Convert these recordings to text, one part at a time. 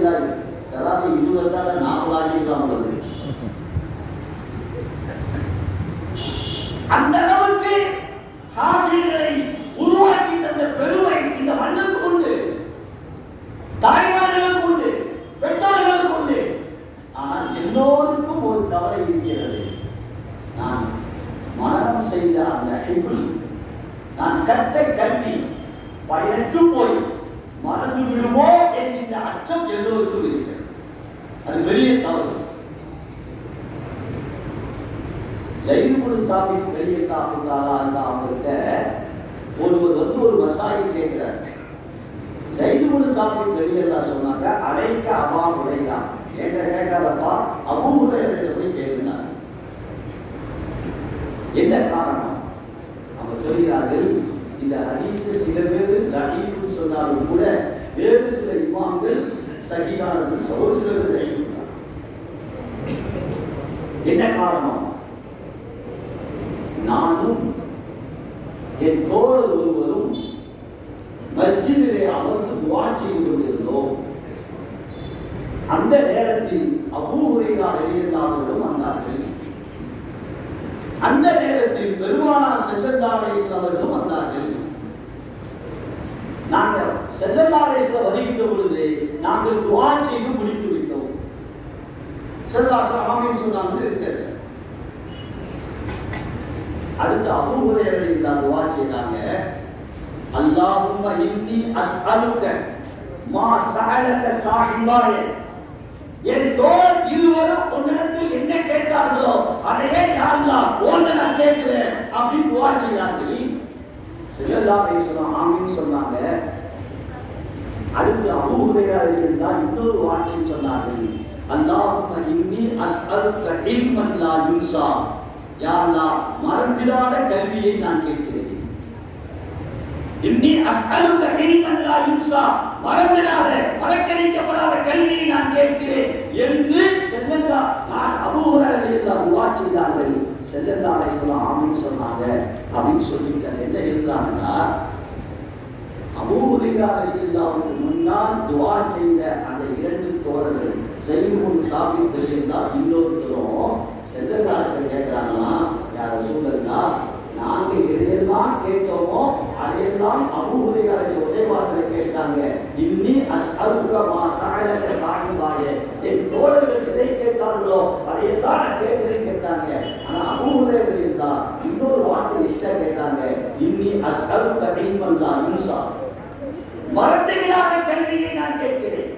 வேண்டியதாக அதாவது இது வந்தால் 40 ஆக்கிக்கலாம் உள்ளது. அந்த அளவுக்கு ஹாஃபில்களை உருவாக்கி தந்த பெருமை இந்த மண்ணுக்கு உண்டு, தாய்மார்களுக்கு உண்டு, பெற்றோர்களுக்கு உண்டு. ஆனால் எல்லோருக்கும் ஒரு கவலை இருக்கிறது. நான் மரணம் செய்த அந்த ஹிப்ல், நான் கற்ற கல்வி பயனற்று போய் மறந்து விடுமோ என்கின்ற அச்சம் எல்லோருக்கும் இருக்கிறது. அது பெரிய கவலை. ஜெயிதுபுல் சாபித் ரலியல்லாஹு தஆலா அவங்கள்ட்ட ஒருவர் வந்து ஒரு மசாயில் கேட்கிறார். ஜெயிதுபுல் சாபித் ரலியல்லாஹு சொன்னாங்க, அலைக்க அபா ஹுரைரா, என்கிட்ட கேட்காதப்பா அபூ ஹுரைரா போய் கேட்கிறார். என்ன காரணம்? அவங்க சொல்கிறார்கள், இந்த ஹதீஸை சில பேர் தஈஃப்னு சொன்னாலும் கூட வேறு சில இமாம்கள் சஹீஹானது ஒரு சில பேர் தஈஃப். என்ன காரணம்? நானும் என் தோழர் ஒருவரும் மஸ்ஜிதிலே அமர்ந்து துஆ செய்து கொண்டிருந்தோம். அந்த நேரத்தில் அபூ ஹுரைரா ரலியல்லாஹு அன்ஹு வந்தார்கள். அந்த நேரத்தில் பெருமானார் ஸல்லல்லாஹு அலைஹி வஸல்லம் அவர்கள் வந்தார்கள். நாங்கள் ஸல்லல்லாஹு அலைஹி வஸல்லம் வருகின்ற பொழுது நாங்கள் துஆ செய்து முடித்து விட்டோம். ஸல்லல்லாஹு அலைஹி வஸல்லம் ஆமீன் சொன்னாங்க. இருக்கிறது அடுத்து அபூ ஹுரைரா ரலியல்லாஹு துஆ செய்தாங்க, அல்லாஹும்ம இன்னி அஸ்அலுக மா சஅலக சாஹிபாய, என் தோழர் இருவரும் உன்னிடத்தில் என்ன கேட்டார்களோ அதையே யா அல்லாஹ் உன்னை நான் கேட்கிறேன் அப்படின்னு துஆ செய்தார்கள். ஸல்லல்லாஹு அலைஹி வஸல்லம் ஆமீன் சொன்னாங்க. அடுத்து அபூ ஹுரைரா ரலியல்லாஹு இன்னொரு வார்த்தை சொன்னார்கள், அல்லாஹும்ம இன்னி அஸ்அலுக இல்மன் லா யுன்ஸா, யா அல்லாஹ் மறந்திடாத கல்வியை நான் கேட்கிறேன். இன்னி அஸ்அலுக இல்மன் லா யுன்ஸா, மறந்திடாத மறக்கடிக்கப்படாத கல்வியை நான் கேட்கிறேன் என்று நான் அபூ ஹுரைரா ரலியல்லாஹு துஆ செய்தார்கள். ஸல்லல்லாஹு அலைஹி வஸல்லம் ஆமீன் சொன்னாங்க. அப்படின்னு சொல்லிட்டு என்ன எழுதுறாங்கன்னா, அபூ ஹுரைரா ரலியல்லாஹு முன்னால் துஆ செய்த அந்த இரண்டு தோழர்கள் ஸைதுபுல் சாபித் ரலியல்லாஹு இன்னொருத்தரும் ஸல்லல்லாஹு கேட்கிறாங்களாம், யா ரசூலல்லாஹ், நாங்கள் எதையெல்லாம் கேட்டோமோ அதையெல்லாம் அபூ ஹுரைரா ஒரே வார்த்தையில கேட்டாங்க, இன்னி அஸ்அலுக மா சஅலக சாஹிபாய, என் தோழர்கள் எதை கேட்டார்களோ அதையெல்லாம் நான் கேட்கிறேன் கேட்டாங்க. ஆனா அபூ ஹுரைரா இன்னொரு வார்த்தை இஷ்டா கேட்டாங்க, இன்னி அஸ்அலுக இல்மன் லா யுன்ஸா, மறந்துவிடாத கல்வியை நான் கேட்கிறேன்,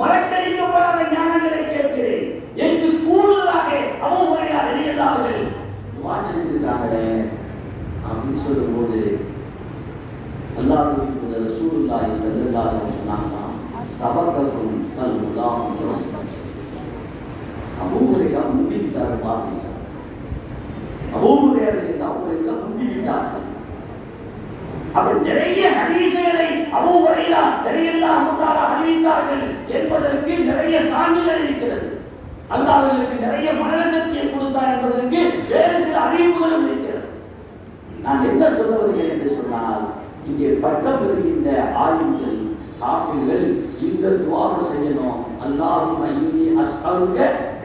மறக்கடிக்கப்படாத ஞானங்களை கேட்கிறேன் என்று கூடுதலாக அபூ ஹுரைரா ரலியல்லாஹு அன்ஹு துஆ செய்திருக்காங்களே அப்படின்னு சொல்லும்போது அல்லாஹ்வுடைய தூதர் ரசூலுல்லாஹி ஸல்லல்லாஹு அலைஹி வஸல்லம் சொன்னாங்க, சபகத்தும் அல் உலாம். அபூ ஹுரைரா முந்திவிட்டார். பாத்தீங்க, அபூ ஹுரைரா முந்திவிட்டார். அவர் நிறைய ஹதீஸ்களை அபூ ஹுரைரா ரலியல்லாஹு தஆலா அறிவித்தார்கள் என்பதற்கு நிறைய சான்றுகள் இருக்கிறது. அல்லாஹ் அவர்களுக்கு நிறைய மனசக்தியை கொடுத்தார் என்பதற்கு வேறு சில அறிவிப்புகளும் இருக்கிறது. நான் என்ன சொல்ல வருகிறேன் என்று சொன்னால், இங்கே பட்டம் பெறுகின்ற ஆலிம்கள் ஹாஃபில்கள் இந்த துஆவை செய்யணும். அல்லாஹும்ம இன்னி அஸ்அலுக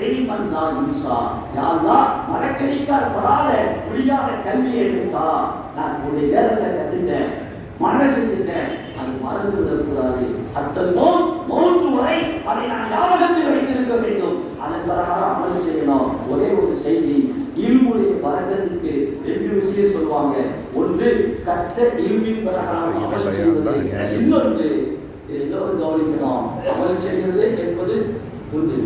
இல்மன் லா யுன்ஸா, யா அல்லாஹ் மறக்கடிக்கப்படாத முடியாத கல்வியை எடுத்தா, நான் உன்னுடைய வேதத்தை கற்றுட்டேன், மரணம் செஞ்சுட்டேன், அது மறந்து விடக்கூடாது. மௌத்து வரை அதை நான் ஞாபகத்தில் வைத்திருக்க வேண்டும். அதன் பிரகாரம் அமல் செய்யணும். ஒரே ஒரு செய்தி, இல்முடைய பரக்கத்துக்கு 2 விஷயம் சொல்லுவாங்க. ஒன்று கற்ற இல்மின் பிரகாரம் அமல் செய்வது, இன்னொன்று எல்லோரும் கவனிக்கணும், அமல் செய்வது என்பது உண்டு.